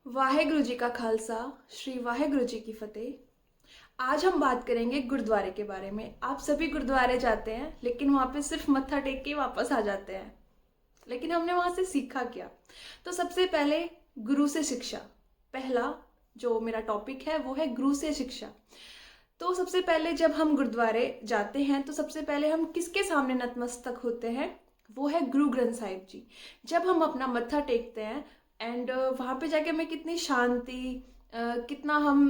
वाहेगुरु जी का खालसा, श्री वाहेगुरु जी की फतेह। आज हम बात करेंगे गुरुद्वारे के बारे में। आप सभी गुरुद्वारे जाते हैं, लेकिन वहाँ पे सिर्फ मत्था टेक के वापस आ जाते हैं। लेकिन हमने वहाँ से सीखा क्या? तो सबसे पहले गुरु से शिक्षा। पहला जो मेरा टॉपिक है वो है गुरु से शिक्षा। तो सबसे पहले जब हम गुरुद्वारे जाते हैं तो सबसे पहले हम किसके सामने नतमस्तक होते हैं? वो है गुरु ग्रंथ साहिब जी। जब हम अपना मत्था टेकते हैं एंड वहाँ पे जाके हमें कितनी शांति, कितना हम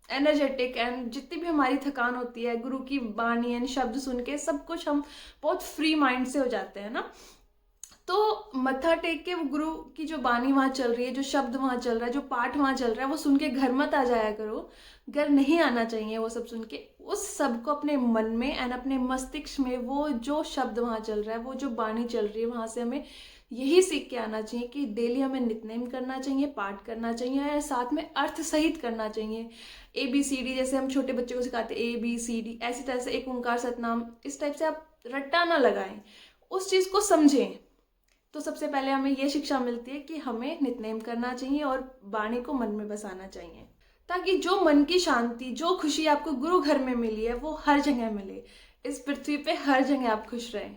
एनर्जेटिक एंड जितनी भी हमारी थकान होती है, गुरु की वाणी एंड शब्द सुन के सब कुछ हम बहुत फ्री माइंड से हो जाते हैं ना। तो मत्था टेक के वो गुरु की जो बानी वहाँ चल रही है, जो शब्द वहाँ चल रहा है, जो पाठ वहाँ चल रहा है, वो सुन के घर मत आ जाया करो। घर नहीं आना चाहिए वो सब सुन के। उस सब को अपने मन में एंड अपने मस्तिष्क में वो जो शब्द वहाँ चल रहा है, वो जो बानी चल रही है, वहाँ से हमें यही सीख के आना चाहिए कि डेली हमें नित्यनेम करना चाहिए, पाठ करना चाहिए और साथ में अर्थ सहित करना चाहिए। ABCD जैसे हम छोटे बच्चों को सिखाते हैं, ABCD, ऐसी तरह से एक ओंकार सतनाम, इस टाइप से आप रट्टा ना लगाएं, उस चीज़ को समझें। तो सबसे पहले हमें ये शिक्षा मिलती है कि हमें नित्यनेम करना चाहिए और वाणी को मन में बसाना चाहिए, ताकि जो मन की शांति, जो खुशी आपको गुरु घर में मिली है, वो हर जगह मिले। इस पृथ्वी पे हर जगह आप खुश रहें।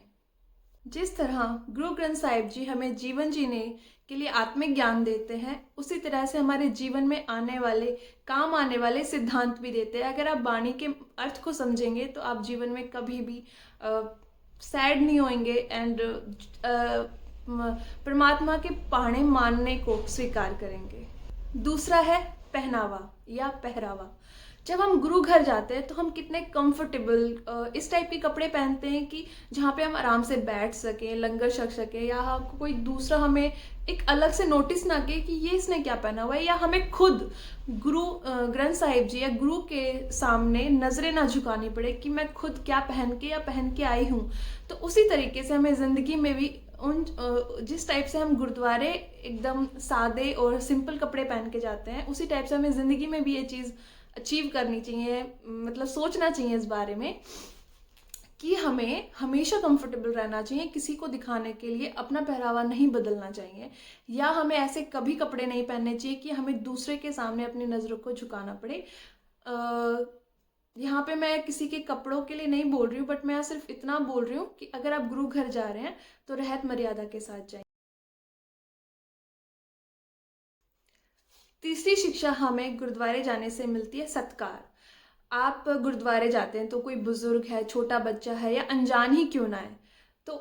जिस तरह गुरु ग्रंथ साहिब जी हमें जीवन जीने के लिए आत्मिक ज्ञान देते हैं, उसी तरह से हमारे जीवन में आने वाले, काम आने वाले सिद्धांत भी देते हैं। अगर आप वाणी के अर्थ को समझेंगे तो आप जीवन में कभी भी सैड नहीं होंगे एंड परमात्मा के पाणे मानने को स्वीकार करेंगे। दूसरा है पहनावा या पहरावा। जब हम गुरु घर जाते हैं तो हम कितने कंफर्टेबल इस टाइप के कपड़े पहनते हैं कि जहाँ पे हम आराम से बैठ सकें, लंगर छक सकें, या कोई दूसरा हमें एक अलग से नोटिस ना करे कि ये इसने क्या पहना हुआ है, या हमें खुद गुरु ग्रंथ साहिब जी या गुरु के सामने नजरें ना झुकानी पड़े कि मैं खुद क्या पहन के या पहन के आई हूँ। तो उसी तरीके से हमें जिंदगी में भी उन जिस टाइप से हम गुरुद्वारे एकदम सादे और सिंपल कपड़े पहन के जाते हैं, उसी टाइप से हमें ज़िंदगी में भी ये चीज़ अचीव करनी चाहिए। मतलब सोचना चाहिए इस बारे में कि हमें हमेशा कंफर्टेबल रहना चाहिए, किसी को दिखाने के लिए अपना पहरावा नहीं बदलना चाहिए, या हमें ऐसे कभी कपड़े नहीं पहनने चाहिए कि हमें दूसरे के सामने अपनी नज़रों को झुकाना पड़े। यहाँ पे मैं किसी के कपड़ों के लिए नहीं बोल रही हूँ, बट मैं सिर्फ इतना बोल रही हूँ कि अगर आप गुरु घर जा रहे हैं तो रहत मर्यादा के साथ जाएं। तीसरी शिक्षा हमें गुरुद्वारे जाने से मिलती है सत्कार। आप गुरुद्वारे जाते हैं तो कोई बुजुर्ग है, छोटा बच्चा है, या अनजान ही क्यों ना है, तो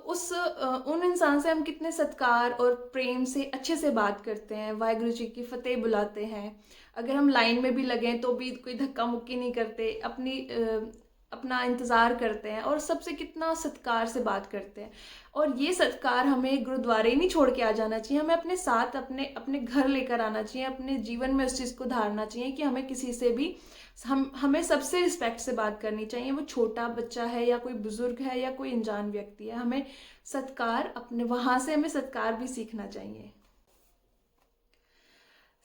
उन इंसान से हम कितने सत्कार और प्रेम से अच्छे से बात करते हैं, वाहिगुरु जी की फतेह बुलाते हैं। अगर हम लाइन में भी लगें तो भी कोई धक्का मुक्की नहीं करते, अपना इंतज़ार करते हैं और सबसे कितना सत्कार से बात करते हैं। और ये सत्कार हमें गुरुद्वारे ही नहीं छोड़ के आ जाना चाहिए, हमें अपने साथ अपने अपने घर लेकर आना चाहिए, अपने जीवन में उस चीज़ को धारना चाहिए कि हमें किसी से भी हमें सबसे रिस्पेक्ट से बात करनी चाहिए। वो छोटा बच्चा है या कोई बुजुर्ग है या कोई अनजान व्यक्ति है, हमें सत्कार अपने वहाँ से हमें सत्कार भी सीखना चाहिए।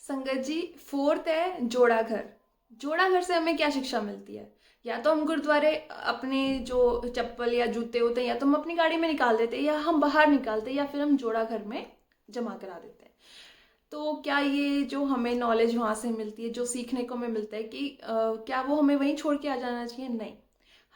संगत जी, फोर्थ है जोड़ा घर। जोड़ा घर से हमें क्या शिक्षा मिलती है? या तो हम गुरुद्वारे अपने जो चप्पल या जूते होते हैं या तो हम अपनी गाड़ी में निकाल देते हैं, या हम बाहर निकालते हैं, या फिर हम जोड़ा घर में जमा करा देते हैं। तो क्या ये जो हमें नॉलेज वहाँ से मिलती है, जो सीखने को हमें मिलता है, कि क्या वो हमें वहीं छोड़ के आ जाना चाहिए? नहीं।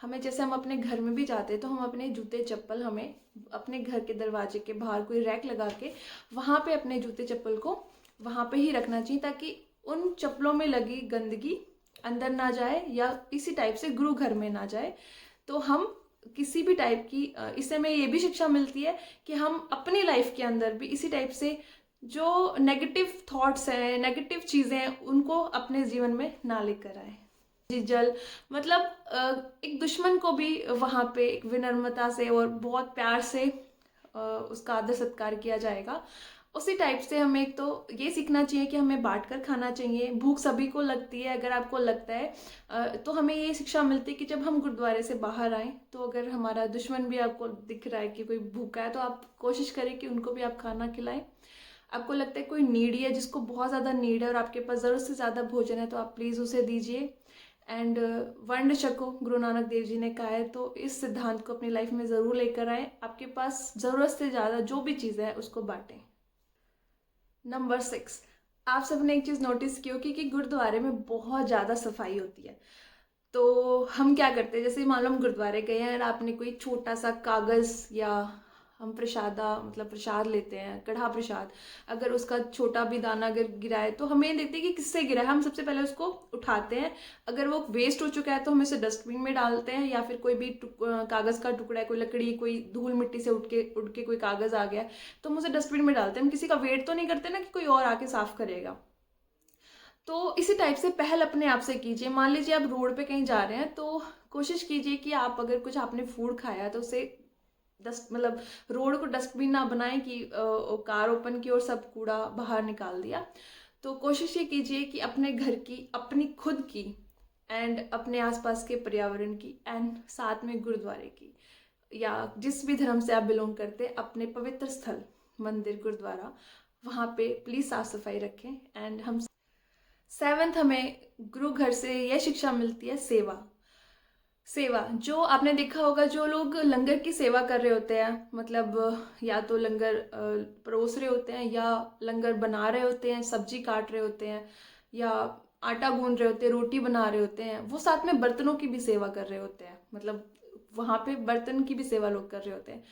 हमें जैसे हम अपने घर में भी जाते हैं तो हम अपने जूते चप्पल हमें अपने घर के दरवाजे के बाहर कोई रैक लगा के वहाँ पे अपने जूते चप्पल को वहाँ पे ही रखना चाहिए, ताकि उन चप्पलों में लगी गंदगी अंदर ना जाए या इसी टाइप से गुरु घर में ना जाए। तो हम किसी भी टाइप की इससे हमें ये भी शिक्षा मिलती है कि हम अपनी लाइफ के अंदर भी इसी टाइप से जो नेगेटिव थॉट्स हैं, नेगेटिव चीज़ें हैं, उनको अपने जीवन में ना लेकर आए। जी जल मतलब एक दुश्मन को भी वहाँ पे एक विनम्रता से और बहुत प्यार से उसका आदर सत्कार किया जाएगा। उसी टाइप से हमें एक तो ये सीखना चाहिए कि हमें बांट कर खाना चाहिए। भूख सभी को लगती है, अगर आपको लगता है तो हमें ये शिक्षा मिलती है कि जब हम गुरुद्वारे से बाहर आएँ तो अगर हमारा दुश्मन भी आपको दिख रहा है कि कोई भूखा है, तो आप कोशिश करें कि उनको भी आप खाना खिलाएं। आपको लगता है कोई नीडी है, जिसको बहुत ज़्यादा नीड है और आपके पास ज़रूरत से ज़्यादा भोजन है, तो आप प्लीज़ उसे दीजिए। एंड वर्ण छको, गुरु नानक देव जी ने कहा है, तो इस सिद्धांत को अपनी लाइफ में ज़रूर लेकर आएँ। आपके पास ज़रूरत से ज़्यादा जो भी चीज़ है उसको बांटें। नंबर 6, आप सबने एक चीज़ नोटिस की होगी कि गुरुद्वारे में बहुत ज़्यादा सफाई होती है। तो हम क्या करते हैं, जैसे मान लो हम गुरुद्वारे गए हैं और आपने कोई छोटा सा कागज़, या हम प्रसादा मतलब प्रसाद लेते हैं, कढ़ा प्रसाद, अगर उसका छोटा भी दाना अगर गिरा है तो हमें देखते हैं कि किससे गिरा है। हम सबसे पहले उसको उठाते हैं, अगर वो वेस्ट हो चुका है तो हम इसे डस्टबिन में डालते हैं, या फिर कोई भी कागज़ का टुकड़ा है, कोई लकड़ी, कोई धूल मिट्टी से उठ के कोई कागज़ आ गया है तो हम उसे डस्टबिन में डालते हैं। हम किसी का वेट तो नहीं करते ना कि कोई और आके साफ करेगा। तो इसी टाइप से पहल अपने आप से कीजिए। मान लीजिए आप रोड पे कहीं जा रहे हैं तो कोशिश कीजिए कि आप अगर कुछ आपने फूड खाया तो उसे डस्ट मतलब रोड को डस्टबिन ना बनाएं कि कार ओपन की और सब कूड़ा बाहर निकाल दिया। तो कोशिश ये कीजिए कि अपने घर की, अपनी खुद की, एंड अपने आसपास के पर्यावरण की, एंड साथ में गुरुद्वारे की, या जिस भी धर्म से आप बिलोंग करते हैं, अपने पवित्र स्थल मंदिर गुरुद्वारा वहाँ पे प्लीज़ साफ सफाई रखें। एंड हम 7th हमें गुरु घर से यह शिक्षा मिलती है, सेवा। सेवा जो आपने देखा होगा, जो लोग लंगर की सेवा कर रहे होते हैं, मतलब या तो लंगर परोस रहे होते हैं, या लंगर बना रहे होते हैं, सब्जी काट रहे होते हैं, या आटा गूंद रहे होते हैं, रोटी बना रहे होते हैं, वो साथ में बर्तनों की भी सेवा कर रहे होते हैं। मतलब वहाँ पे बर्तन की भी सेवा लोग कर रहे होते हैं।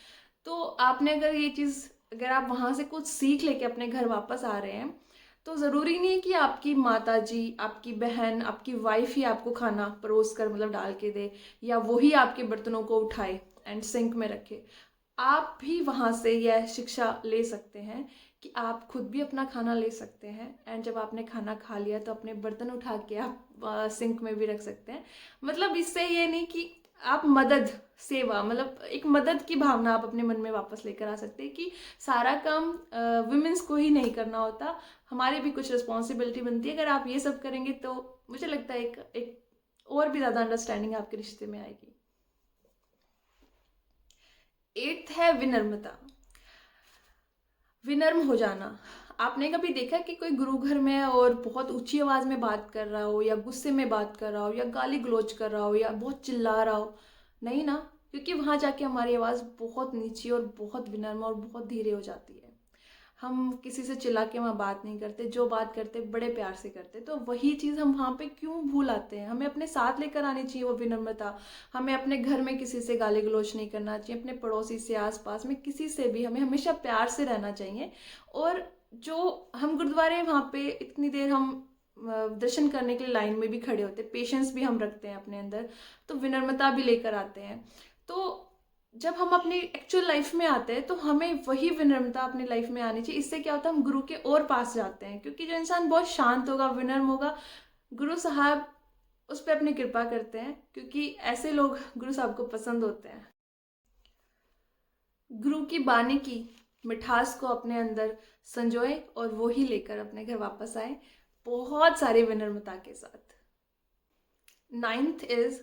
तो आपने अगर ये चीज़, अगर आप वहाँ से कुछ सीख लेके अपने घर वापस आ रहे हैं तो ज़रूरी नहीं है कि आपकी माता जी, आपकी बहन, आपकी वाइफ ही आपको खाना परोस कर मतलब डाल के दे, या वो ही आपके बर्तनों को उठाए एंड सिंक में रखे। आप भी वहाँ से यह शिक्षा ले सकते हैं कि आप खुद भी अपना खाना ले सकते हैं, एंड जब आपने खाना खा लिया तो अपने बर्तन उठा के आप सिंक में भी रख सकते हैं। मतलब इससे ये नहीं कि आप मदद, सेवा मतलब एक मदद की भावना आप अपने मन में वापस लेकर आ सकते हैं कि सारा काम वुमेन्स को ही नहीं करना होता, हमारी भी कुछ रिस्पॉन्सिबिलिटी बनती है। अगर आप ये सब करेंगे तो मुझे लगता है एक और भी ज़्यादा अंडरस्टैंडिंग आपके रिश्ते में आएगी। 8th है विनम्रता। विनम्र हो जाना। आपने कभी देखा कि कोई गुरु घर में है और बहुत ऊंची आवाज में बात कर रहा हो, या गुस्से में बात कर रहा हो, या गाली गलौज कर रहा हो, या बहुत चिल्ला रहा हो? नहीं ना, क्योंकि वहां जाके हमारी आवाज बहुत नीची और बहुत विनम्र और बहुत धीरे हो जाती है। हम किसी से चिल्ला के वहाँ बात नहीं करते, जो बात करते बड़े प्यार से करते। तो वही चीज़ हम वहाँ पे क्यों भूल आते हैं? हमें अपने साथ लेकर आनी चाहिए वो विनम्रता। हमें अपने घर में किसी से गाली गलौज नहीं करना चाहिए, अपने पड़ोसी से, आसपास में किसी से भी हमें हमेशा प्यार से रहना चाहिए। और जो हम गुरुद्वारे वहाँ पे इतनी देर हम दर्शन करने के लिए लाइन में भी खड़े होते हैं, पेशेंस भी हम रखते हैं अपने अंदर, तो विनम्रता भी लेकर आते हैं। तो जब हम अपनी एक्चुअल लाइफ में आते हैं तो हमें वही विनम्रता अपनी लाइफ में आनी चाहिए। इससे क्या होता है, हम गुरु के और पास जाते हैं, क्योंकि जो इंसान बहुत शांत होगा, विनम्र होगा, गुरु साहब उस पर अपनी कृपा करते हैं, क्योंकि ऐसे लोग गुरु साहब को पसंद होते हैं। गुरु की बानी की मिठास को अपने अंदर संजोए और वो ही लेकर अपने घर वापस आए, बहुत सारी विनम्रता के साथ। 9th इज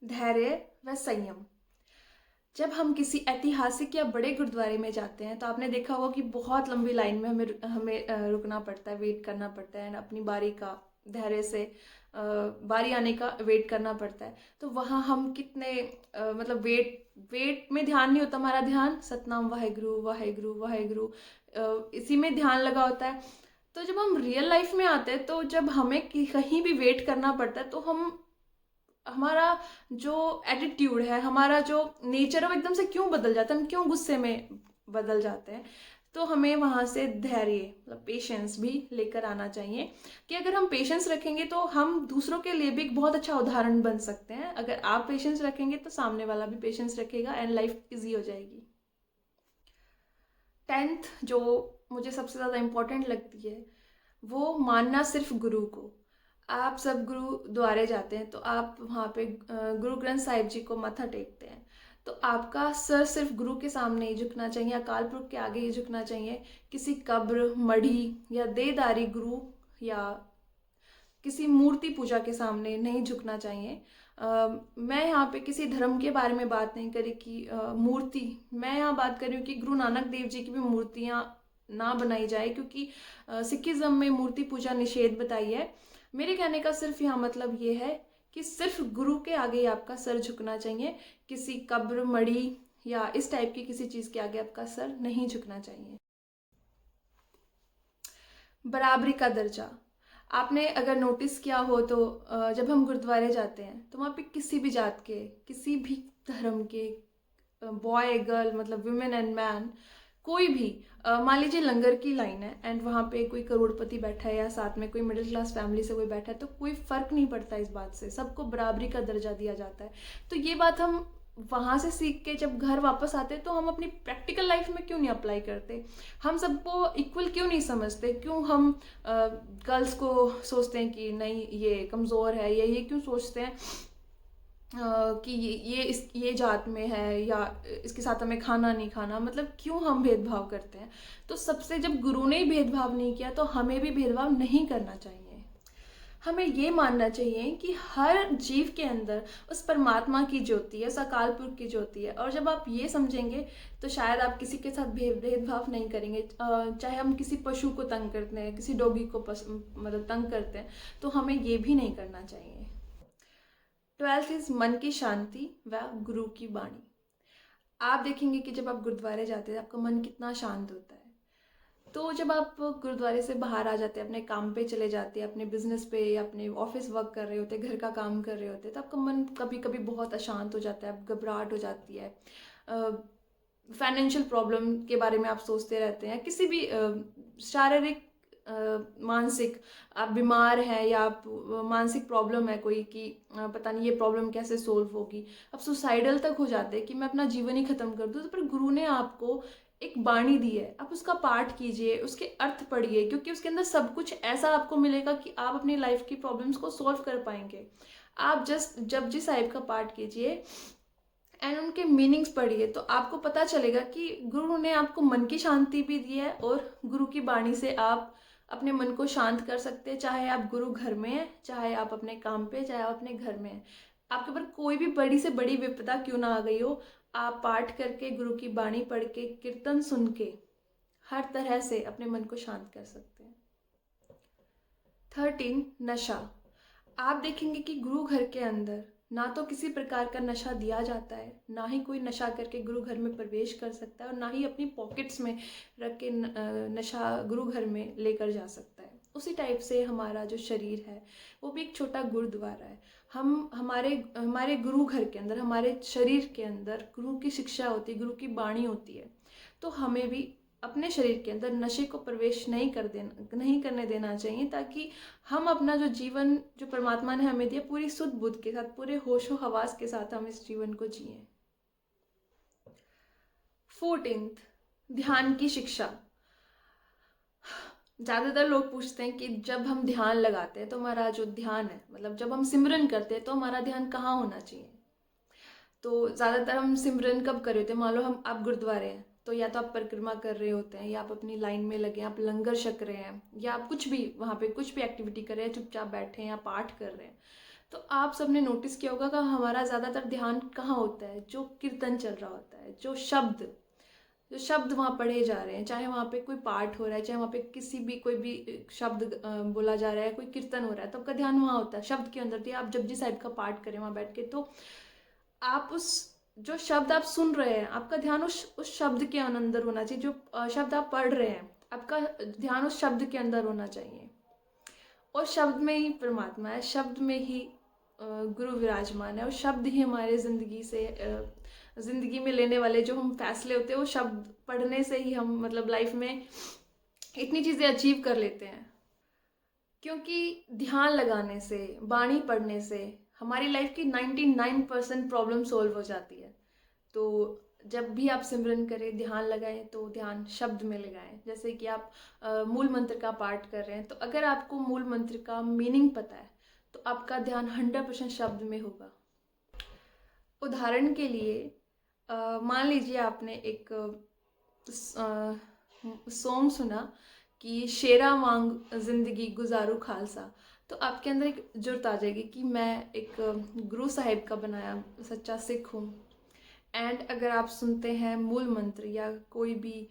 धैर्य व संयम। जब हम किसी ऐतिहासिक या बड़े गुरुद्वारे में जाते हैं तो आपने देखा होगा कि बहुत लंबी लाइन में हमें हमें रुकना पड़ता है, वेट करना पड़ता है, अपनी बारी का धैर्य से बारी आने का वेट करना पड़ता है। तो वहाँ हम कितने मतलब वेट वेट में ध्यान नहीं होता, हमारा ध्यान सतनाम वाहेगुरु वाहेगुरु वाहेगुरु इसी में ध्यान लगा होता है। तो जब हम रियल लाइफ में आते हैं तो जब हमें कहीं भी वेट करना पड़ता है तो हमारा जो एटीट्यूड है, हमारा जो नेचर है, वो एकदम से क्यों बदल जाता है, हम क्यों गुस्से में बदल जाते हैं? तो हमें वहाँ से धैर्य मतलब पेशेंस भी लेकर आना चाहिए, कि अगर हम पेशेंस रखेंगे तो हम दूसरों के लिए भी एक बहुत अच्छा उदाहरण बन सकते हैं। अगर आप पेशेंस रखेंगे तो सामने वाला भी पेशेंस रखेगा एंड लाइफ इजी हो जाएगी। 10th जो मुझे सबसे ज़्यादा इम्पोर्टेंट लगती है, वो मानना सिर्फ गुरु को। आप सब गुरुद्वारे जाते हैं तो आप वहाँ पे गुरु ग्रंथ साहिब जी को माथा टेकते हैं, तो आपका सर सिर्फ गुरु के सामने ही झुकना चाहिए, अकाल पुरख के आगे ही झुकना चाहिए। किसी कब्र, मढ़ी या देदारी गुरु या किसी मूर्ति पूजा के सामने नहीं झुकना चाहिए। मैं यहाँ पे किसी धर्म के बारे में बात नहीं करी कि मूर्ति, मैं यहाँ बात कर रही हूँ कि गुरु नानक देव जी की भी मूर्तियाँ ना बनाई जाए, क्योंकि सिखिज्म में मूर्ति पूजा निषेध बताई है। मेरे कहने का सिर्फ यहाँ मतलब ये है कि सिर्फ गुरु के आगे ही आपका सर झुकना चाहिए, किसी कब्र, मढ़ी या इस टाइप की किसी चीज़ के आगे आपका सर नहीं झुकना चाहिए। बराबरी का दर्जा। आपने अगर नोटिस किया हो तो जब हम गुरुद्वारे जाते हैं तो वहाँ पे किसी भी जात के, किसी भी धर्म के, बॉय गर्ल, मतलब वुमेन एंड मैन, कोई भी, मान लीजिए लंगर की लाइन है एंड वहाँ पे कोई करोड़पति बैठा है या साथ में कोई मिडिल क्लास फैमिली से कोई बैठा है, तो कोई फर्क नहीं पड़ता इस बात से, सबको बराबरी का दर्जा दिया जाता है। तो ये बात हम वहाँ से सीख के जब घर वापस आते हैं तो हम अपनी प्रैक्टिकल लाइफ में क्यों नहीं अप्लाई करते? हम सबको इक्वल क्यों नहीं समझते? क्यों हम गर्ल्स को सोचते हैं कि नहीं ये कमज़ोर है, ये क्यों सोचते हैं कि ये जात में है या इसके साथ हमें खाना नहीं खाना? मतलब क्यों हम भेदभाव करते हैं? तो सबसे, जब गुरु ने ही भेदभाव नहीं किया तो हमें भी भेदभाव नहीं करना चाहिए। हमें ये मानना चाहिए कि हर जीव के अंदर उस परमात्मा की ज्योति है, उस अकाल पुरख की ज्योति है। और जब आप ये समझेंगे तो शायद आप किसी के साथ भेदभाव नहीं करेंगे। चाहे हम किसी पशु को तंग करते हैं, किसी डॉगी को मतलब तंग करते हैं, तो हमें ये भी नहीं करना चाहिए। 12th इज मन की शांति व गुरु की वाणी। आप देखेंगे कि जब आप गुरुद्वारे जाते हैं आपका मन कितना शांत होता है। तो जब आप गुरुद्वारे से बाहर आ जाते हैं, अपने काम पे चले जाते हैं, अपने बिजनेस पे या अपने ऑफिस वर्क कर रहे होते हैं, घर का काम कर रहे होते हैं, तो आपका मन कभी कभी बहुत अशांत हो जाता है, घबराहट हो जाती है, फाइनेंशियल प्रॉब्लम के बारे में आप सोचते रहते हैं, किसी भी शारीरिक, मानसिक, आप बीमार हैं या आप मानसिक प्रॉब्लम है कोई कि पता नहीं ये प्रॉब्लम कैसे सोल्व होगी, आप सुसाइडल तक हो जाते हैं कि मैं अपना जीवन ही खत्म कर दूँ। तो पर गुरु ने आपको एक बाणी दी है, आप उसका पाठ कीजिए, उसके अर्थ पढ़िए, क्योंकि उसके अंदर सब कुछ ऐसा आपको मिलेगा कि आप अपनी लाइफ की प्रॉब्लम्स को सॉल्व कर पाएंगे। आप जस्ट जपजी साहिब का पाठ कीजिए एंड उनके मीनिंग्स पढ़िए, तो आपको पता चलेगा कि गुरु ने आपको मन की शांति भी दी है और गुरु की बाणी से आप अपने मन को शांत कर सकते हैं। चाहे आप गुरु घर में हैं, चाहे आप अपने काम पे, चाहे आप अपने घर में हैं, आपके ऊपर कोई भी बड़ी से बड़ी विपदा क्यों ना आ गई हो, आप पाठ करके, गुरु की बाणी पढ़ के, कीर्तन सुन के हर तरह से अपने मन को शांत कर सकते हैं। 13 नशा। आप देखेंगे कि गुरु घर के अंदर ना तो किसी प्रकार का नशा दिया जाता है, ना ही कोई नशा करके गुरु घर में प्रवेश कर सकता है, और ना ही अपनी पॉकेट्स में रख के नशा गुरु घर में लेकर जा सकता है। उसी टाइप से हमारा जो शरीर है वो भी एक छोटा गुरुद्वारा है। हम हमारे हमारे गुरु घर के अंदर, हमारे शरीर के अंदर गुरु की शिक्षा होती है, गुरु की वाणी होती है। तो हमें भी अपने शरीर के अंदर नशे को प्रवेश नहीं करने देना चाहिए, ताकि हम अपना जो जीवन, जो परमात्मा ने हमें दिया, पूरी शुद्ध बुद्ध के साथ, पूरे होशो हवास के साथ हम इस जीवन को जिए। 14th ध्यान की शिक्षा। ज़्यादातर लोग पूछते हैं कि जब हम ध्यान लगाते हैं तो हमारा जो ध्यान है, मतलब जब हम सिमरन करते हैं तो हमारा ध्यान कहाँ होना चाहिए? तो ज़्यादातर हम सिमरन कब कर रहे होते हैं? मान लो आप गुरुद्वारे हैं, तो या तो आप परिक्रमा कर रहे होते हैं, या आप अपनी लाइन में लगे, आप लंगर छक रहे हैं, या आप कुछ भी वहाँ पे कुछ भी एक्टिविटी कर रहे हैं, चुपचाप बैठे हैं या पाठ कर रहे हैं। तो आप सबने नोटिस किया होगा कि हमारा ज़्यादातर ध्यान कहाँ होता है? जो कीर्तन चल रहा होता है, जो शब्द वहाँ पढ़े जा रहे हैं, चाहे वहाँ पे कोई पाठ हो रहा है, चाहे वहाँ पे किसी भी कोई भी शब्द बोला जा रहा है, कोई कीर्तन हो रहा है, तो आपका ध्यान वहाँ होता है, शब्द के अंदर। तो आप जपजी साहिब का पाठ करें वहाँ बैठ के, तो आप उस जो शब्द आप सुन रहे हैं, आपका ध्यान उस शब्द के अंदर होना चाहिए। जो शब्द आप पढ़ रहे हैं, आपका ध्यान उस शब्द के अंदर होना चाहिए। और शब्द में ही परमात्मा है, शब्द में ही गुरु विराजमान है, और शब्द ही हमारे ज़िंदगी में लेने वाले जो हम फैसले होते हैं, वो शब्द पढ़ने से ही हम मतलब लाइफ में इतनी चीज़ें अचीव कर लेते हैं। क्योंकि ध्यान लगाने से, बाणी पढ़ने से हमारी लाइफ की 99% प्रॉब्लम सॉल्व हो जाती है। तो जब भी आप सिमरन करें, ध्यान लगाएं, तो ध्यान शब्द में लगाएं। जैसे कि आप मूल मंत्र का पाठ कर रहे हैं, तो अगर आपको मूल मंत्र का मीनिंग पता है तो आपका ध्यान 100% शब्द में होगा। उदाहरण के लिए मान लीजिए आपने एक सॉन्ग सुना कि शेरा वांग जिंदगी गुजारू खालसा, तो आपके अंदर एक जुर्त आ जाएगी कि मैं एक गुरु साहिब का बनाया सच्चा सिख हूँ। एंड अगर आप सुनते हैं मूल मंत्र या कोई भी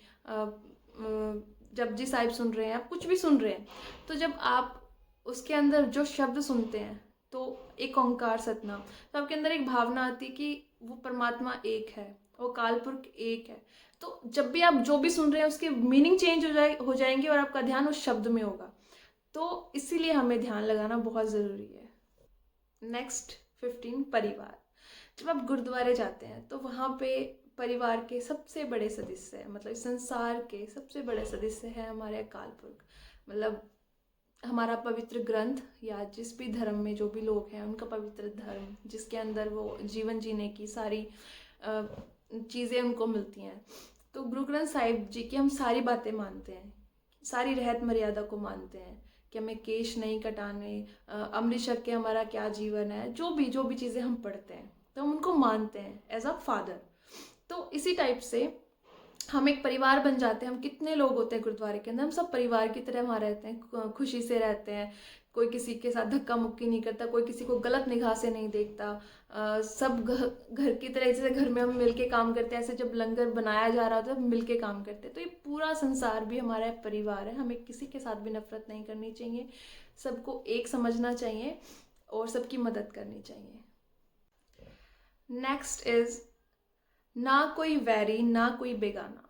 जपजी साहिब सुन रहे हैं, आप कुछ भी सुन रहे हैं, तो जब आप उसके अंदर जो शब्द सुनते हैं, तो एक ओंकार सतनाम, तो आपके अंदर एक भावना आती है कि वो परमात्मा एक है, वो कालपुरख एक है। तो जब भी आप जो भी सुन रहे हैं उसके मीनिंग चेंज हो जाएंगे और आपका ध्यान उस शब्द में होगा। तो इसीलिए हमें ध्यान लगाना बहुत ज़रूरी है। नेक्स्ट 15, परिवार। जब आप गुरुद्वारे जाते हैं तो वहाँ पे परिवार के सबसे बड़े सदस्य हैं, मतलब इस संसार के सबसे बड़े सदस्य हैं हमारे अकाल पुरख, मतलब हमारा पवित्र ग्रंथ, या जिस भी धर्म में जो भी लोग हैं उनका पवित्र धर्म, जिसके अंदर वो जीवन जीने की सारी चीज़ें उनको मिलती हैं। तो गुरु ग्रंथ साहिब जी की हम सारी बातें मानते हैं, सारी रहत मर्यादा को मानते हैं कि हमें केश नहीं कटाने, अमृत छक के हमारा क्या जीवन है, जो भी चीज़ें हम पढ़ते हैं तो हम उनको मानते हैं एज अ फादर। तो इसी टाइप से हम एक परिवार बन जाते हैं। हम कितने लोग होते हैं गुरुद्वारे के अंदर, हम सब परिवार की तरह वहाँ रहते हैं, खुशी से रहते हैं, कोई किसी के साथ धक्का मुक्की नहीं करता, कोई किसी को गलत निगाह से नहीं देखता। सब घर की तरह, जैसे घर में हम मिलके काम करते हैं, ऐसे जब लंगर बनाया जा रहा होता है मिलके काम करते हैं। तो ये पूरा संसार भी हमारा परिवार है। हमें किसी के साथ भी नफरत नहीं करनी चाहिए, सबको एक समझना चाहिए और सबकी मदद करनी चाहिए। नेक्स्ट इज ना कोई वैरी ना कोई बेगाना,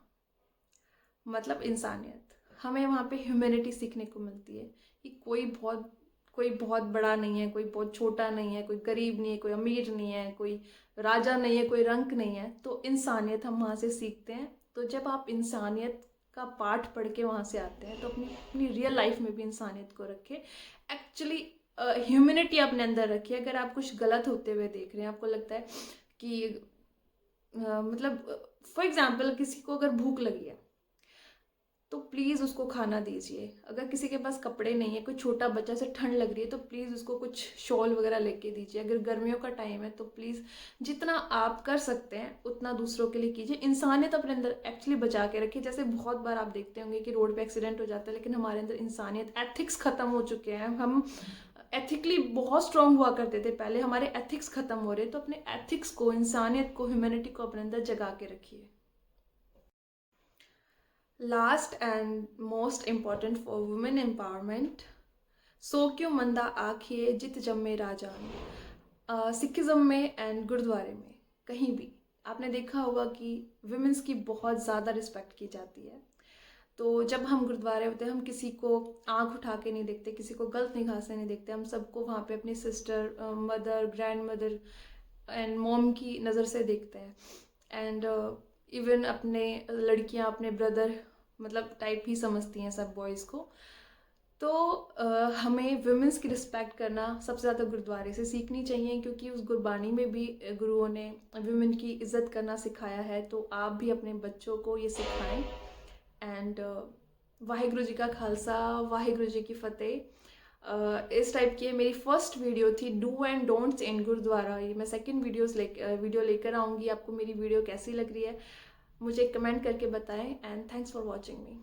मतलब इंसानियत। हमें वहाँ पे ह्यूमैनिटी सीखने को मिलती है कि कोई बहुत बड़ा नहीं है, कोई बहुत छोटा नहीं है, कोई गरीब नहीं है, कोई अमीर नहीं है, कोई राजा नहीं है, कोई रंक नहीं है। तो इंसानियत हम वहाँ से सीखते हैं। तो जब आप इंसानियत का पाठ पढ़ के वहाँ से आते हैं तो अपनी अपनी रियल लाइफ में भी इंसानियत को रखें। एक्चुअली ह्यूमैनिटी अपने अंदर रखिए। अगर आप कुछ गलत होते हुए देख रहे हैं, आपको लगता है कि मतलब फॉर एग्जाम्पल किसी को अगर भूख लगी है तो प्लीज़ उसको खाना दीजिए। अगर किसी के पास कपड़े नहीं है, कोई छोटा बच्चा से ठंड लग रही है तो प्लीज़ उसको कुछ शॉल वगैरह लेके दीजिए। अगर गर्मियों का टाइम है तो प्लीज़ जितना आप कर सकते हैं उतना दूसरों के लिए कीजिए। इंसानियत अपने अंदर एक्चुअली बचा के रखिए। जैसे बहुत बार आप देखते होंगे कि रोड पे एक्सीडेंट हो जाता है, लेकिन हमारे अंदर इंसानियत, एथिक्स ख़त्म हो चुके हैं। हम एथिकली बहुत स्ट्रांग हुआ करते थे पहले, हमारे एथिक्स ख़त्म हो रहे हैं। तो अपने एथिक्स को, इंसानियत को, ह्यूमैनिटी को अपने अंदर जगा के रखिए। Last and most important for women empowerment, so क्यों मंदा आखिए जित जम्मे राजान। सिखिज़म में एंड गुरुद्वारे में कहीं भी आपने देखा होगा कि वुमेंस की बहुत ज़्यादा रिस्पेक्ट की जाती है। तो जब हम गुरुद्वारे होते हैं हम किसी को आंख उठा के नहीं देखते, किसी को गलत निगाह से नहीं देखते। हम सबको वहाँ पे अपनी sister, mother, grand mother and mom की नज़र से देखते हैं। एंड इवन अपने लड़कियाँ अपने ब्रदर मतलब टाइप ही समझती हैं सब बॉयज़ को। तो हमें वुमेंस की रिस्पेक्ट करना सबसे ज़्यादा गुरुद्वारे से सीखनी चाहिए, क्योंकि उस गुरबानी में भी गुरुओं ने वुमेन की इज़्ज़त करना सिखाया है। तो आप भी अपने बच्चों को ये सिखाएं। एंड वाहिगुरु जी का खालसा, वाहिगुरु जी की फतेह। इस टाइप की मेरी फर्स्ट वीडियो थी डू एंड डोंट्स इन गुरुद्वारा। ये मैं सेकंड वीडियो लेकर आऊँगी। आपको मेरी वीडियो कैसी लग रही है मुझे कमेंट करके बताएं। And thanks for watching me.